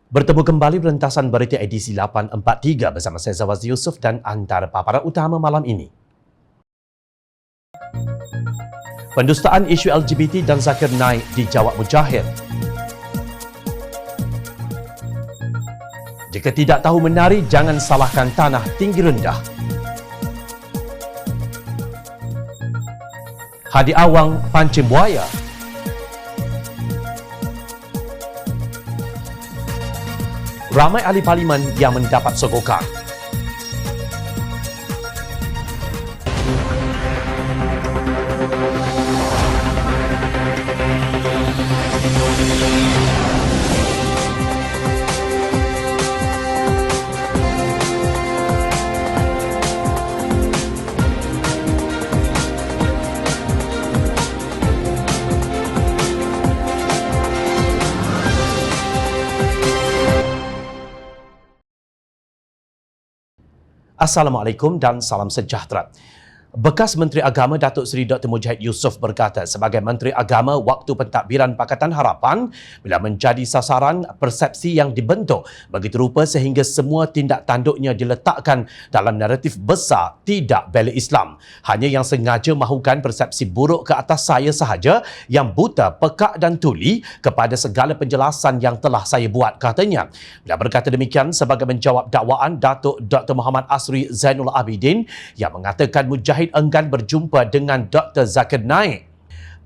Bertemu kembali perentasan berita edisi 843 bersama saya Zawaz Yusof dan antara paparan utama malam ini. Pendustaan isu LGBT dan Zakir Naik dijawab Mujahid. Jika tidak tahu menari, jangan salahkan tanah tinggi rendah. Hadi Awang pancing buaya. Ramai ahli parlimen yang mendapat sogokan. Assalamualaikum dan salam sejahtera. Bekas Menteri Agama Datuk Seri Dr. Mujahid Yusof berkata sebagai Menteri Agama waktu pentadbiran Pakatan Harapan bila menjadi sasaran persepsi yang dibentuk begitu rupa sehingga semua tindak tanduknya diletakkan dalam naratif besar tidak bela Islam. Hanya yang sengaja mahukan persepsi buruk ke atas saya sahaja yang buta, pekak dan tuli kepada segala penjelasan yang telah saya buat, katanya. Bila berkata demikian sebagai menjawab dakwaan Datuk Dr. Muhammad Asri Zainul Abidin yang mengatakan Mujahid enggan berjumpa dengan Dr. Zakir Naik.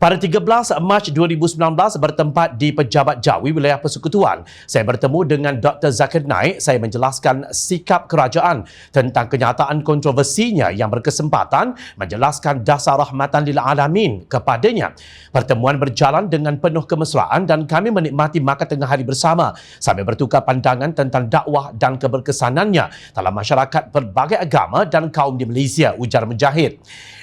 Pada 13 Mac 2019 bertempat di Pejabat Jawi, wilayah Persekutuan, saya bertemu dengan Dr. Zakir Naik. Saya menjelaskan sikap kerajaan tentang kenyataan kontroversinya yang berkesempatan menjelaskan dasar rahmatan lil alamin kepadanya. Pertemuan berjalan dengan penuh kemesraan dan kami menikmati makan tengah hari bersama sambil bertukar pandangan tentang dakwah dan keberkesanannya dalam masyarakat berbagai agama dan kaum di Malaysia, ujar Mujahid.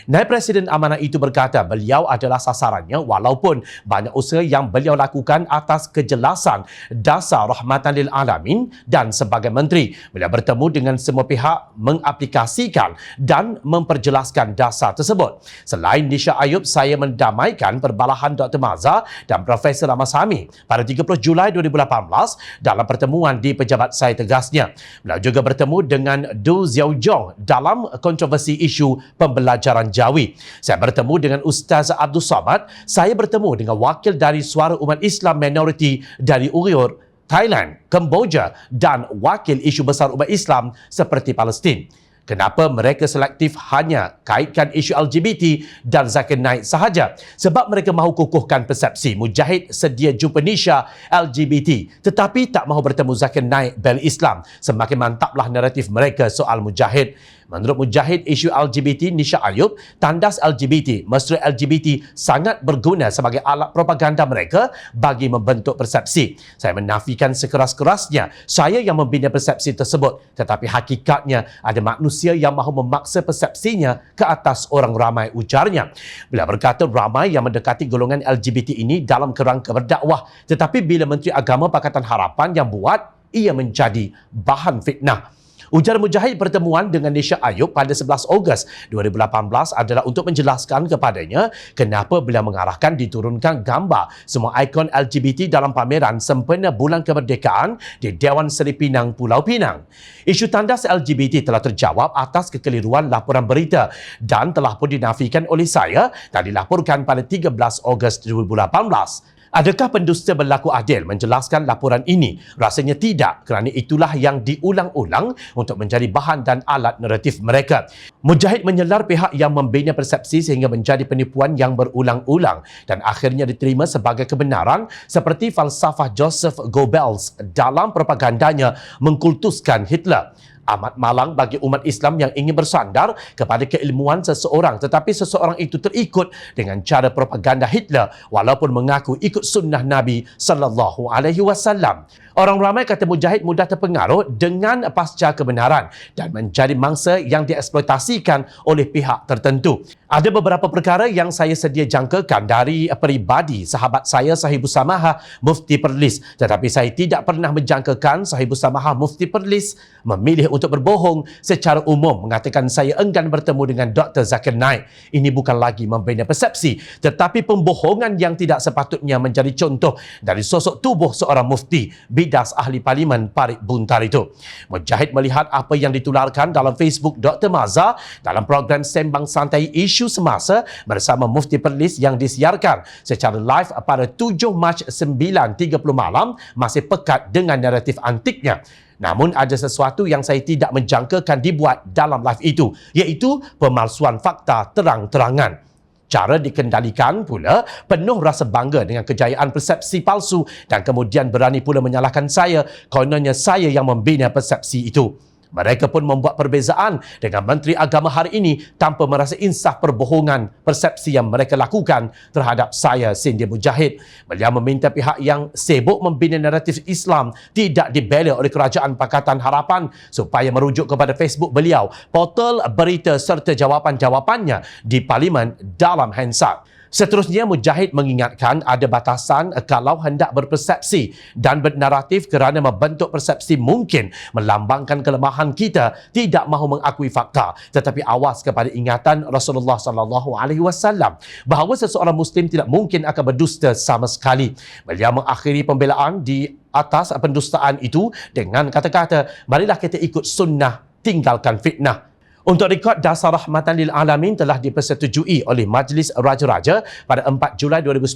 Naib Presiden Amanah itu berkata beliau adalah sasarannya walaupun banyak usaha yang beliau lakukan atas kejelasan dasar rahmatan lil alamin dan sebagai menteri beliau bertemu dengan semua pihak mengaplikasikan dan memperjelaskan dasar tersebut. Selain Nisha Ayub, saya mendamaikan perbalahan Dr. Mazhar dan Profesor Ahmad Sami pada 30 Julai 2018 dalam pertemuan di pejabat saya, tegasnya. Beliau juga bertemu dengan Du Xiaojong dalam kontroversi isu pembelajaran Jawi. Saya bertemu dengan Ustaz Abdul Samad. Saya bertemu dengan wakil dari Suara Umat Islam Minoriti dari Uyghur, Thailand, Kemboja dan wakil isu besar umat Islam seperti Palestin. Kenapa mereka selektif hanya kaitkan isu LGBT dan Zakir Naik sahaja? Sebab mereka mahu kukuhkan persepsi Mujahid sedia jumpa Nisha LGBT tetapi tak mahu bertemu Zakir Naik bela Islam. Semakin mantaplah naratif mereka soal Mujahid. Menurut Mujahid, isu LGBT Nisha Ayub, tandas LGBT, mesra LGBT sangat berguna sebagai alat propaganda mereka bagi membentuk persepsi. Saya menafikan sekeras-kerasnya saya yang membina persepsi tersebut, tetapi hakikatnya ada manusia yang mahu memaksa persepsinya ke atas orang ramai, ujarnya. Bila berkata ramai yang mendekati golongan LGBT ini dalam kerangka berdakwah, tetapi bila Menteri Agama Pakatan Harapan yang buat, ia menjadi bahan fitnah. Ujar Mujahid, pertemuan dengan Nisha Ayub pada 11 Ogos 2018 adalah untuk menjelaskan kepadanya kenapa beliau mengarahkan diturunkan gambar semua ikon LGBT dalam pameran sempena Bulan Kemerdekaan di Dewan Seri Pinang, Pulau Pinang. Isu tandas LGBT telah terjawab atas kekeliruan laporan berita dan telah pun dinafikan oleh saya dan dilaporkan pada 13 Ogos 2018. Adakah pendusta berlaku adil menjelaskan laporan ini? Rasanya tidak, kerana itulah yang diulang-ulang untuk menjadi bahan dan alat naratif mereka. Mujahid menyelar pihak yang membina persepsi sehingga menjadi penipuan yang berulang-ulang dan akhirnya diterima sebagai kebenaran seperti falsafah Joseph Goebbels dalam propagandanya mengkultuskan Hitler. Amat malang bagi umat Islam yang ingin bersandar kepada keilmuan seseorang tetapi seseorang itu terikut dengan cara propaganda Hitler walaupun mengaku ikut sunnah Nabi sallallahu alaihi wasallam. Orang ramai kata Mujahid mudah terpengaruh dengan pasca kebenaran dan menjadi mangsa yang dieksploitasikan oleh pihak tertentu. Ada beberapa perkara yang saya sedia jangkakan dari peribadi sahabat saya Sahibus Samahah Mufti Perlis, tetapi saya tidak pernah menjangkakan Sahibus Samahah Mufti Perlis memilih untuk berbohong secara umum mengatakan saya enggan bertemu dengan Dr. Zakir Naik. Ini bukan lagi membina persepsi, tetapi pembohongan yang tidak sepatutnya menjadi contoh dari sosok tubuh seorang mufti bidas ahli parlimen Parit Buntar itu. Mujahid melihat apa yang ditularkan dalam Facebook Dr. Mazhar dalam program Sembang Santai Isu Semasa bersama Mufti Perlis yang disiarkan secara live pada 7 Mac 9.30 malam masih pekat dengan naratif antiknya. Namun ada sesuatu yang saya tidak menjangkakan dibuat dalam live itu, iaitu pemalsuan fakta terang-terangan. Cara dikendalikan pula penuh rasa bangga dengan kejayaan persepsi palsu dan kemudian berani pula menyalahkan saya kononnya saya yang membina persepsi itu. Mereka pun membuat perbezaan dengan Menteri Agama hari ini tanpa merasa insaf perbohongan persepsi yang mereka lakukan terhadap saya, Cindy Mujahid. Beliau meminta pihak yang sibuk membina naratif Islam tidak dibela oleh Kerajaan Pakatan Harapan supaya merujuk kepada Facebook beliau, portal berita serta jawapan-jawapannya di Parlimen dalam Hansard. Seterusnya, Mujahid mengingatkan ada batasan kalau hendak berpersepsi dan bernaratif kerana membentuk persepsi mungkin melambangkan kelemahan kita tidak mahu mengakui fakta. Tetapi awas kepada ingatan Rasulullah SAW bahawa seseorang Muslim tidak mungkin akan berdusta sama sekali. Beliau mengakhiri pembelaan di atas pendustaan itu dengan kata-kata, marilah kita ikut sunnah, tinggalkan fitnah. Untuk rekod Dasar Rahmatan lil Alamin telah dipersetujui oleh Majlis Raja-Raja pada 4 Julai 2019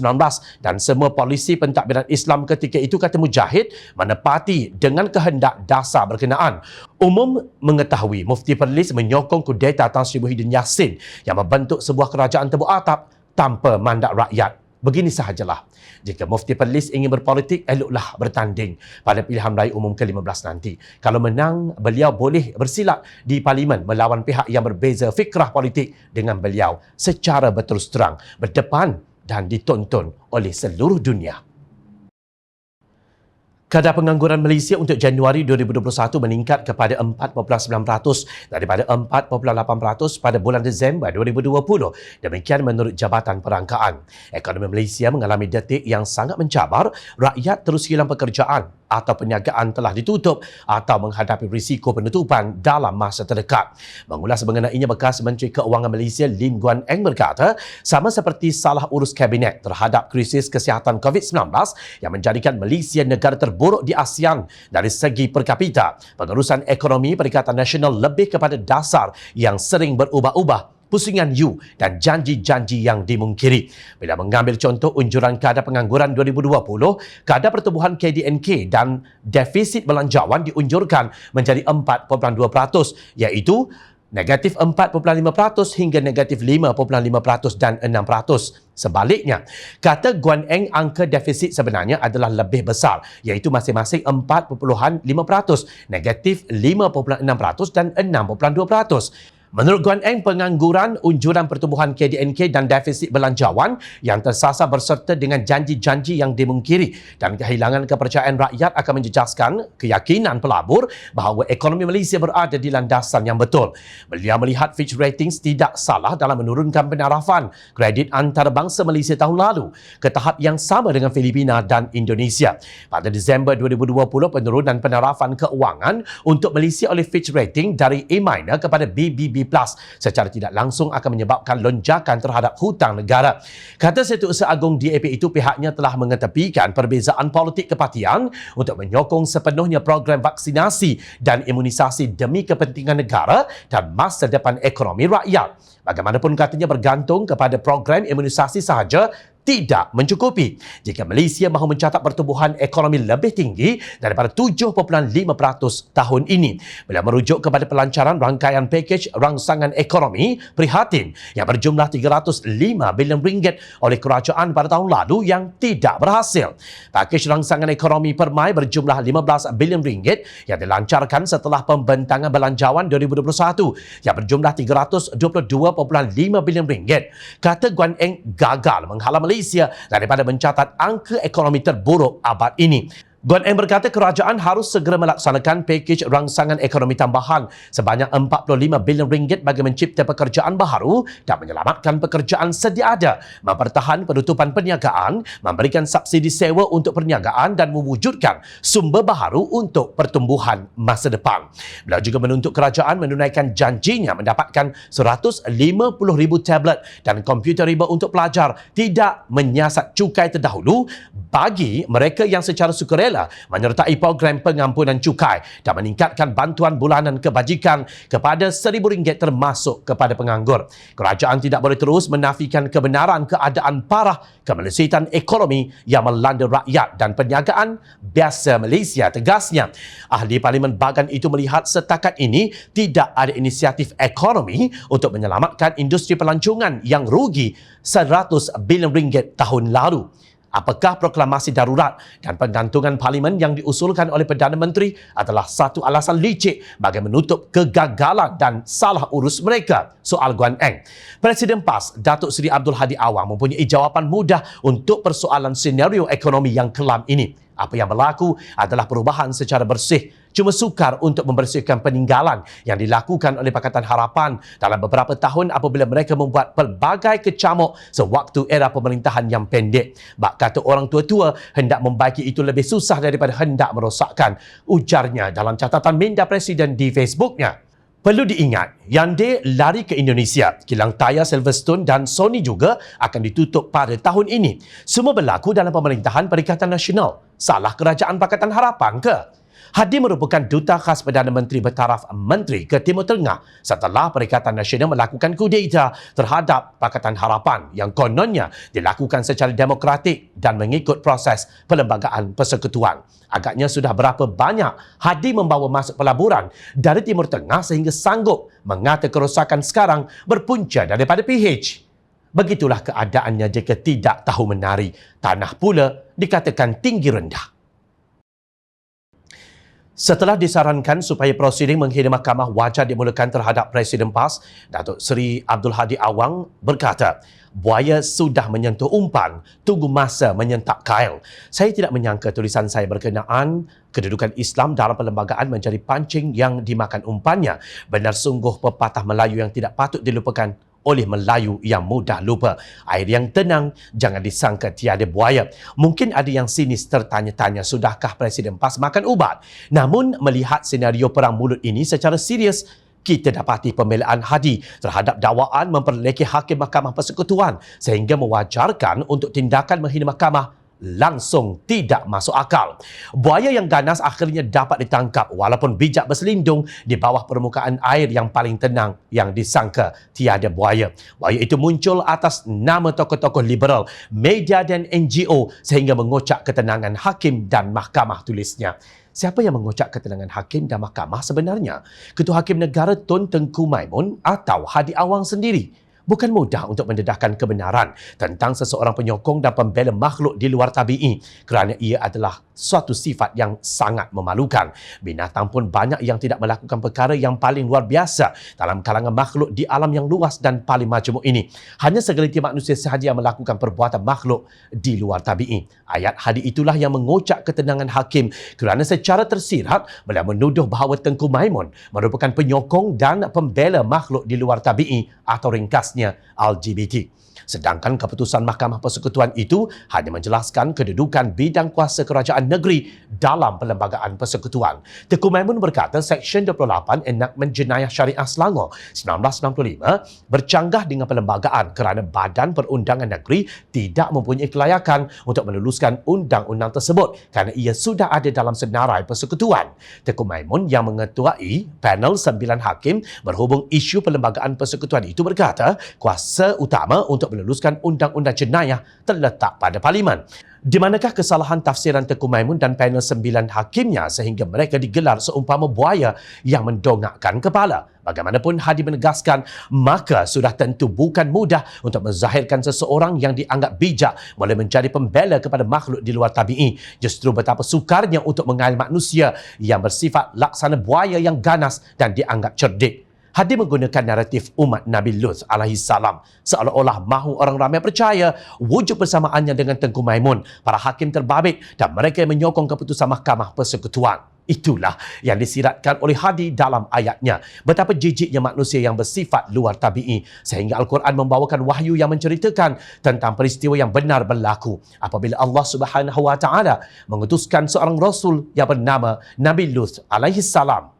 dan semua polisi pentadbiran Islam ketika itu, kata Mujahid, menepati dengan kehendak dasar berkenaan. Umum mengetahui Mufti Perlis menyokong kudeta Tan Sri Muhyiddin Yassin yang membentuk sebuah kerajaan tebuk atap tanpa mandat rakyat. Begini sahajalah. Jika Mufti Perlis ingin berpolitik, eloklah bertanding pada pilihan raya umum ke-15 nanti. Kalau menang, beliau boleh bersilat di Parlimen melawan pihak yang berbeza fikrah politik dengan beliau secara berterus terang, berdepan dan ditonton oleh seluruh dunia. Kadar pengangguran Malaysia untuk Januari 2021 meningkat kepada 4.9% daripada 4.8% pada bulan Disember 2020. Demikian menurut Jabatan Perangkaan. Ekonomi Malaysia mengalami detik yang sangat mencabar. Rakyat terus hilang pekerjaan atau perniagaan telah ditutup atau menghadapi risiko penutupan dalam masa terdekat. Mengulas mengenainya, bekas Menteri Keuangan Malaysia Lim Guan Eng berkata, sama seperti salah urus kabinet terhadap krisis kesihatan COVID-19 yang menjadikan Malaysia negara terburuk di ASEAN dari segi per kapita, pengurusan ekonomi Perikatan Nasional lebih kepada dasar yang sering berubah-ubah, pusingan you dan janji-janji yang dimungkiri. Bila mengambil contoh unjuran kadar pengangguran 2020, kadar pertumbuhan KDNK dan defisit belanjawan diunjurkan menjadi 4.2%, iaitu negatif 4.5% hingga negatif 5.5% dan 6%. Sebaliknya, kata Guan Eng, angka defisit sebenarnya adalah lebih besar, iaitu masing-masing 4.5%, negatif 5.6% dan 6.2%. Menurut Guan Eng, pengangguran, unjuran pertumbuhan KDNK dan defisit belanjawan yang tersasar berserta dengan janji-janji yang dimungkiri dan kehilangan kepercayaan rakyat akan menjejaskan keyakinan pelabur bahawa ekonomi Malaysia berada di landasan yang betul. Beliau melihat Fitch Ratings tidak salah dalam menurunkan penarafan kredit antarabangsa Malaysia tahun lalu ke tahap yang sama dengan Filipina dan Indonesia. Pada Disember 2020, penurunan penarafan keuangan untuk Malaysia oleh Fitch Rating dari A- kepada BBB+ secara tidak langsung akan menyebabkan lonjakan terhadap hutang negara. Kata Setiausaha Agung DAP itu, pihaknya telah mengetepikan perbezaan politik kepatian untuk menyokong sepenuhnya program vaksinasi dan imunisasi demi kepentingan negara dan masa depan ekonomi rakyat. Bagaimanapun katanya, bergantung kepada program imunisasi sahaja tidak mencukupi jika Malaysia mahu mencatat pertumbuhan ekonomi lebih tinggi daripada 7.5% tahun ini. Bila merujuk kepada pelancaran rangkaian pakej rangsangan ekonomi prihatin yang berjumlah 305 bilion ringgit oleh kerajaan pada tahun lalu yang tidak berhasil. Pakej rangsangan ekonomi permai berjumlah 15 bilion ringgit yang dilancarkan setelah pembentangan belanjawan 2021 yang berjumlah 322.5 bilion ringgit. Kata Guan Eng, gagal menghalang Malaysia daripada mencatat angka ekonomi terburuk abad ini. Guan Eng berkata kerajaan harus segera melaksanakan pakej rangsangan ekonomi tambahan sebanyak 45 bilion ringgit bagi mencipta pekerjaan baharu dan menyelamatkan pekerjaan sedia ada, mempertahan penutupan perniagaan, memberikan subsidi sewa untuk perniagaan dan mewujudkan sumber baharu untuk pertumbuhan masa depan. Beliau juga menuntut kerajaan menunaikan janjinya mendapatkan 150,000 tablet dan komputer riba untuk pelajar, tidak menyiasat cukai terdahulu bagi mereka yang secara sukarela menyertai program pengampunan cukai dan meningkatkan bantuan bulanan kebajikan kepada RM1,000 termasuk kepada penganggur. Kerajaan tidak boleh terus menafikan kebenaran keadaan parah kemelisitan ekonomi yang melanda rakyat dan perniagaan biasa Malaysia, tegasnya. Ahli Parlimen Bagan itu melihat setakat ini tidak ada inisiatif ekonomi untuk menyelamatkan industri pelancongan yang rugi RM100 bilion tahun lalu. Apakah proklamasi darurat dan pengantungan parlimen yang diusulkan oleh Perdana Menteri adalah satu alasan licik bagi menutup kegagalan dan salah urus mereka? Soal Guan Eng. Presiden PAS, Datuk Seri Abdul Hadi Awang mempunyai jawapan mudah untuk persoalan senario ekonomi yang kelam ini. Apa yang berlaku adalah perubahan secara bersih, cuma sukar untuk membersihkan peninggalan yang dilakukan oleh Pakatan Harapan dalam beberapa tahun apabila mereka membuat pelbagai kecamuk sewaktu era pemerintahan yang pendek. Bak kata orang tua-tua, hendak membaiki itu lebih susah daripada hendak merosakkan, ujarnya dalam catatan minda Presiden di Facebooknya. Perlu diingat, Hyundai lari ke Indonesia. Kilang tayar Silverstone dan Sony juga akan ditutup pada tahun ini. Semua berlaku dalam pemerintahan Perikatan Nasional. Salah kerajaan Pakatan Harapan ke? Hadi merupakan duta khas Perdana Menteri bertaraf Menteri ke Timur Tengah setelah Perikatan Nasional melakukan kudeta terhadap Pakatan Harapan yang kononnya dilakukan secara demokratik dan mengikut proses perlembagaan persekutuan. Agaknya sudah berapa banyak Hadi membawa masuk pelaburan dari Timur Tengah sehingga sanggup mengata kerosakan sekarang berpunca daripada PH. Begitulah keadaannya jika tidak tahu menari. Tanah pula dikatakan tinggi rendah. Setelah disarankan supaya prosiding menghina mahkamah wajar dimulakan terhadap Presiden PAS, Datuk Seri Abdul Hadi Awang berkata, buaya sudah menyentuh umpan, tunggu masa menyentak kail. Saya tidak menyangka tulisan saya berkenaan kedudukan Islam dalam perlembagaan menjadi pancing yang dimakan umpannya. Benar sungguh pepatah Melayu yang tidak patut dilupakan oleh Melayu yang mudah lupa. Air yang tenang, jangan disangka tiada buaya. Mungkin ada yang sinis tertanya-tanya, sudahkah Presiden PAS makan ubat? Namun, melihat senario perang mulut ini secara serius, kita dapati pembelaan Hadi terhadap dakwaan memperlekeh Hakim Mahkamah Persekutuan sehingga mewajarkan untuk tindakan menghina mahkamah langsung tidak masuk akal. Buaya yang ganas akhirnya dapat ditangkap walaupun bijak berselindung di bawah permukaan air yang paling tenang yang disangka tiada buaya. Buaya itu muncul atas nama tokoh-tokoh liberal, media dan NGO sehingga mengocak ketenangan hakim dan mahkamah, tulisnya. Siapa yang mengocak ketenangan hakim dan mahkamah sebenarnya? Ketua Hakim Negara Tun Tengku Maimun atau Hadi Awang sendiri? Bukan mudah untuk mendedahkan kebenaran tentang seseorang penyokong dan pembela makhluk di luar tabi'i kerana ia adalah suatu sifat yang sangat memalukan. Binatang pun banyak yang tidak melakukan perkara yang paling luar biasa dalam kalangan makhluk di alam yang luas dan paling majmuk ini. Hanya segelintir manusia sahaja yang melakukan perbuatan makhluk di luar tabi'i. Ayat Hadi itulah yang mengocak ketenangan hakim kerana secara tersirat beliau menuduh bahawa Tengku Maimun merupakan penyokong dan pembela makhluk di luar tabi'i atau ringkas LGBT. Sedangkan keputusan Mahkamah Persekutuan itu hanya menjelaskan kedudukan bidang kuasa kerajaan negeri dalam perlembagaan persekutuan. Tengku Maimun berkata Seksyen 28 Enakmen Jenayah Syariah Selangor 1965 bercanggah dengan perlembagaan kerana Badan Perundangan Negeri tidak mempunyai kelayakan untuk meluluskan undang-undang tersebut kerana ia sudah ada dalam senarai persekutuan. Tengku Maimun yang mengetuai panel 9 hakim berhubung isu perlembagaan persekutuan itu berkata kuasa utama untuk meluluskan undang-undang jenayah terletak pada Parlimen. Di manakah kesalahan tafsiran Tengku Maimun dan panel 9 hakimnya sehingga mereka digelar seumpama buaya yang mendongakkan kepala? Bagaimanapun Hadi menegaskan, maka sudah tentu bukan mudah untuk menzahirkan seseorang yang dianggap bijak boleh menjadi pembela kepada makhluk di luar tabi'i. Justru betapa sukarnya untuk mengail manusia yang bersifat laksana buaya yang ganas dan dianggap cerdik. Hadi menggunakan naratif umat Nabi Lut alaihi salam seolah-olah mahu orang ramai percaya wujud persamaannya dengan Tengku Maimun, para hakim terbabit dan mereka yang menyokong keputusan Mahkamah Persekutuan. Itulah yang disiratkan oleh Hadi dalam ayatnya. Betapa jijiknya manusia yang bersifat luar tabi'i sehingga Al-Quran membawakan wahyu yang menceritakan tentang peristiwa yang benar berlaku apabila Allah Subhanahu wa taala mengutuskan seorang rasul yang bernama Nabi Lut alaihi salam.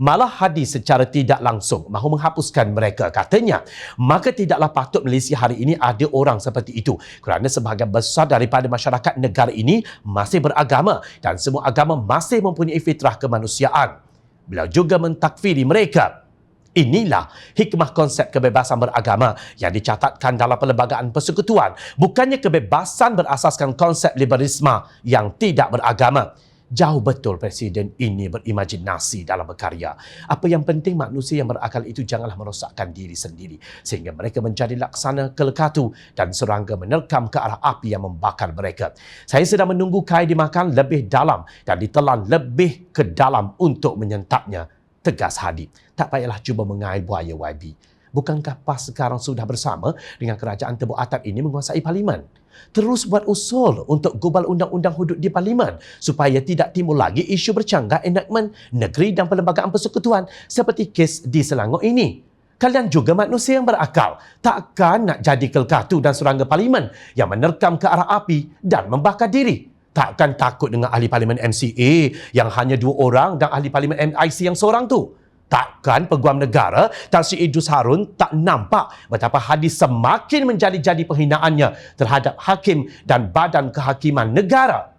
Malah Hadi secara tidak langsung mahu menghapuskan mereka. Katanya, maka tidaklah patut Malaysia hari ini ada orang seperti itu kerana sebahagian besar daripada masyarakat negara ini masih beragama dan semua agama masih mempunyai fitrah kemanusiaan. Beliau juga mentakfiri mereka. Inilah hikmah konsep kebebasan beragama yang dicatatkan dalam Perlembagaan Persekutuan. Bukannya kebebasan berasaskan konsep liberalisme yang tidak beragama. Jauh betul Presiden ini berimajinasi dalam berkarya. Apa yang penting manusia yang berakal itu janganlah merosakkan diri sendiri sehingga mereka menjadi laksana kelekatu dan serangga menerkam ke arah api yang membakar mereka. Saya sedang menunggu kai dimakan lebih dalam dan ditelan lebih ke dalam untuk menyentapnya, tegas Hadi. Tak payahlah cuba mengair buaya YB. Bukankah PAS sekarang sudah bersama dengan kerajaan tebuk atap ini menguasai parlimen? Terus buat usul untuk gubal undang-undang hudud di parlimen supaya tidak timbul lagi isu bercanggah enakmen negeri dan Perlembagaan Persekutuan seperti kes di Selangor ini. Kalian juga manusia yang berakal. Takkan nak jadi kelkatu dan serangga parlimen yang menerkam ke arah api dan membakar diri? Takkan takut dengan ahli parlimen MCA yang hanya 2 orang dan ahli parlimen MIC yang seorang tu? Takkan Peguam Negara Tan Sri Idrus Harun tak nampak betapa Hadi semakin menjadi-jadi penghinaannya terhadap hakim dan badan kehakiman negara?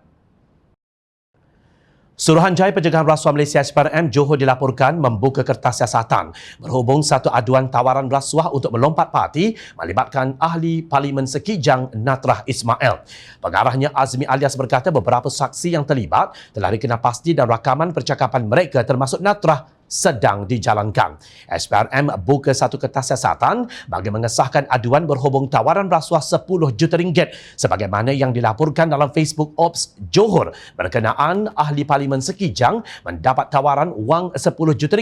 Suruhanjaya Pencegahan Rasuah Malaysia SPRM Johor dilaporkan membuka kertas siasatan berhubung satu aduan tawaran rasuah untuk melompat parti melibatkan ahli Parlimen Sekijang Natrah Ismail. Pengarahnya Azmi Alias berkata beberapa saksi yang terlibat telah dikenal pasti dan rakaman percakapan mereka termasuk Natrah sedang dijalankan. SPRM buka satu kertas siasatan bagi mengesahkan aduan berhubung tawaran rasuah RM10 juta sebagaimana yang dilaporkan dalam Facebook Ops Johor berkenaan ahli Parlimen Sekijang mendapat tawaran wang RM10 juta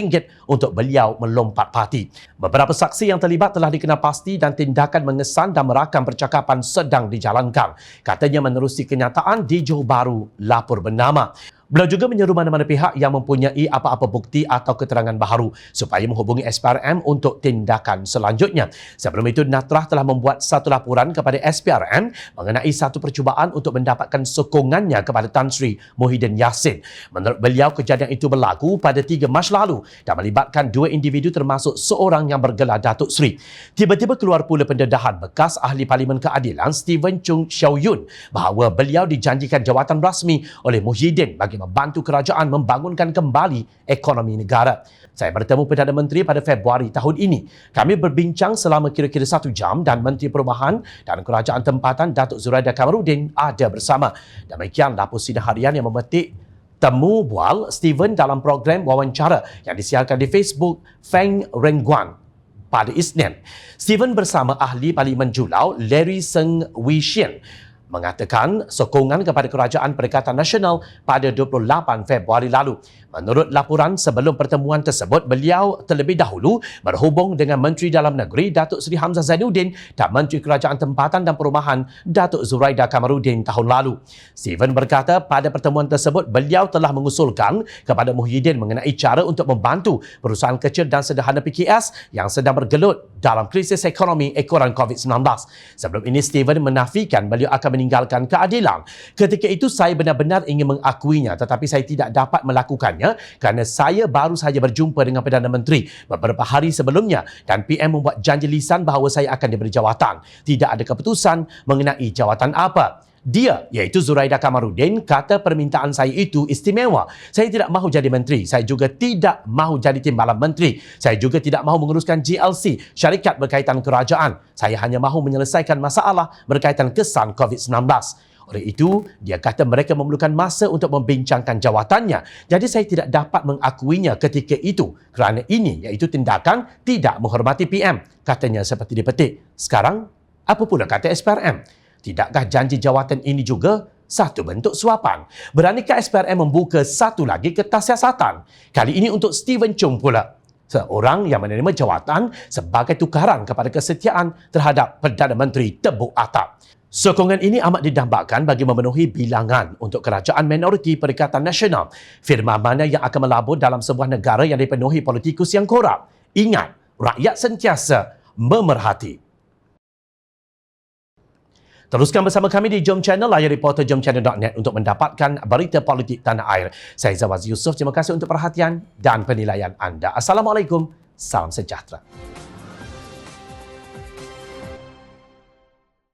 untuk beliau melompat parti. Beberapa saksi yang terlibat telah dikenal pasti dan tindakan mengesan dan merakam percakapan sedang dijalankan. Katanya menerusi kenyataan di Johor Bahru lapor bernama. Beliau juga menyeru mana-mana pihak yang mempunyai apa-apa bukti atau keterangan baharu supaya menghubungi SPRM untuk tindakan selanjutnya. Sebelum itu, Natrah telah membuat satu laporan kepada SPRM mengenai satu percubaan untuk mendapatkan sokongannya kepada Tan Sri Muhyiddin Yassin. Menurut beliau, kejadian itu berlaku pada 3 Mac lalu dan melibatkan 2 individu termasuk seorang yang bergelar Datuk Sri. Tiba-tiba keluar pula pendedahan bekas ahli Parlimen Keadilan Stephen Chung Xiao Yun bahawa beliau dijanjikan jawatan rasmi oleh Muhyiddin bagi membantu kerajaan membangunkan kembali ekonomi negara. Saya bertemu Perdana Menteri pada Februari tahun ini. Kami berbincang selama kira-kira 1 jam dan Menteri Perubahan dan Kerajaan Tempatan Datuk Zuraida Kamarudin ada bersama. Demikian lapor sidang harian yang memetik temu bual Steven dalam program wawancara yang disiarkan di Facebook Feng Renguan pada Isnin. Steven bersama ahli Parlimen Julau Larry Seng Wee Shin mengatakan sokongan kepada Kerajaan Perikatan Nasional pada 28 Februari lalu. Menurut laporan sebelum pertemuan tersebut, beliau terlebih dahulu berhubung dengan Menteri Dalam Negeri Datuk Seri Hamzah Zainuddin dan Menteri Kerajaan Tempatan dan Perumahan Datuk Zuraida Kamarudin tahun lalu. Steven berkata pada pertemuan tersebut beliau telah mengusulkan kepada Muhyiddin mengenai cara untuk membantu perusahaan kecil dan sederhana PKS yang sedang bergelut dalam krisis ekonomi ekoran COVID-19. Sebelum ini Steven menafikan beliau akan meninggalkan keadilan. Ketika itu saya benar-benar ingin mengakuinya tetapi saya tidak dapat melakukannya kerana saya baru saja berjumpa dengan Perdana Menteri beberapa hari sebelumnya dan PM membuat janji lisan bahawa saya akan diberi jawatan. Tidak ada keputusan mengenai jawatan apa. Dia, iaitu Zuraida Kamarudin, kata permintaan saya itu istimewa. Saya tidak mahu jadi menteri. Saya juga tidak mahu jadi timbalan menteri. Saya juga tidak mahu menguruskan GLC, syarikat berkaitan kerajaan. Saya hanya mahu menyelesaikan masalah berkaitan kesan COVID-19. Oleh itu, dia kata mereka memerlukan masa untuk membincangkan jawatannya. Jadi saya tidak dapat mengakuinya ketika itu kerana ini iaitu tindakan tidak menghormati PM. Katanya seperti dipetik. Sekarang, apa pula kata SPRM? Tidakkah janji jawatan ini juga satu bentuk suapan? Beranikah SPRM membuka satu lagi kertas siasatan? Kali ini untuk Stephen Chung pula. seorang yang menerima jawatan sebagai tukaran kepada kesetiaan terhadap Perdana Menteri Tebuk Atap. Sokongan ini amat didambakan bagi memenuhi bilangan untuk kerajaan minoriti Perikatan Nasional, firma mana yang akan melabur dalam sebuah negara yang dipenuhi politikus yang korup. Ingat, rakyat sentiasa memerhati. Teruskan bersama kami di Jom Channel, layar reporter jomchannel.net untuk mendapatkan berita politik tanah air. Saya Zawaz Yusof, terima kasih untuk perhatian dan penilaian anda. Assalamualaikum, salam sejahtera.